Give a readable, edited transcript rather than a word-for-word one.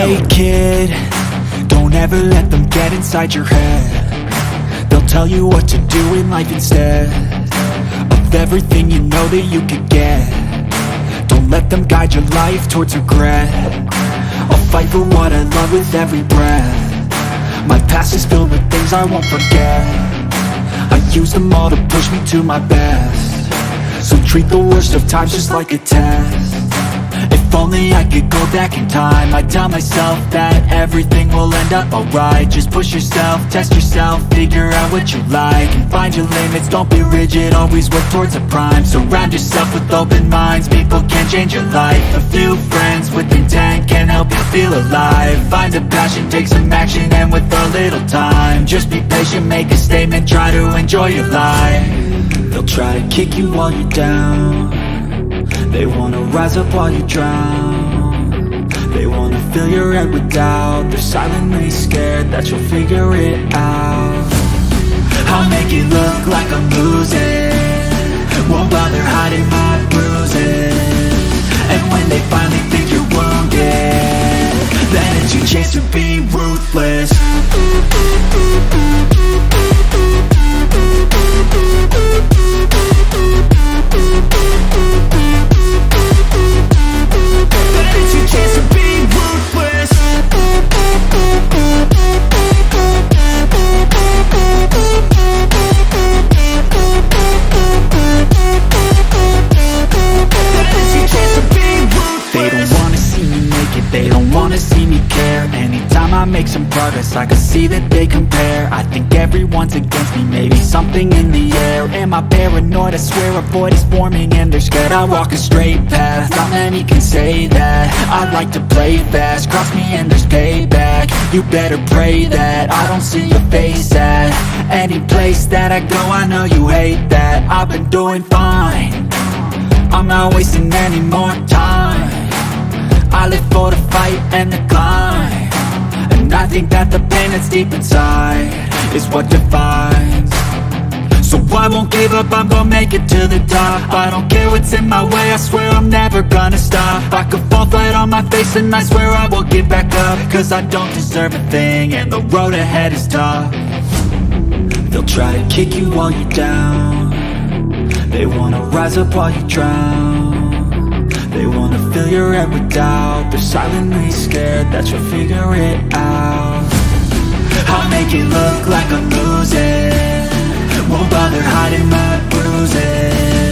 Hey kid, don't ever let them get inside your head. They'll tell you what to do in life instead of everything you know that you could get. Don't let them guide your life towards regret. I'll fight for what I love with every breath. My past is filled with things I won't forget. I use them all to push me to my best. So treat the worst of times just like a test. If only I could go back in time, I'd tell myself that everything will end up alright. Just push yourself, test yourself, figure out what you like, and find your limits, don't be rigid, always work towards a prime. Surround yourself with open minds, people can change your life. A few friends with intent can help you feel alive. Find a passion, take some action, and with a little time, just be patient, make a statement, try to enjoy your life. They'll try to kick you while you're down. They wanna rise up while you drown. They wanna fill your head with doubt. They're silently scared that you'll figure it out. I'll make it look like I'm losing, won't bother hiding my bruises. And when they finally think you're wounded, then it's your chance to be ruthless. They don't wanna see me care. Anytime I make some progress, I can see that they compare. I think everyone's against me, maybe something in the air. Am I paranoid? I swear a void is forming and they're scared. I walk a straight path, not many can say that. I like to play fast, cross me and there's payback. You better pray that I don't see your face at any place that I go. I know you hate that. I've been doing fine, I'm not wasting any more time. I live for the fight and the climb, and I think that the pain that's deep inside is what defines. So I won't give up, I'm gonna make it to the top. I don't care what's in my way, I swear I'm never gonna stop. I could fall flat on my face and I swear I will get back up, cause I don't deserve a thing and the road ahead is tough. They'll try to kick you while you're down. They wanna rise up while you drown. They wanna fill your head with doubt. They're silently scared that you'll figure it out. I'll make it look like I'm losing, won't bother hiding my bruises.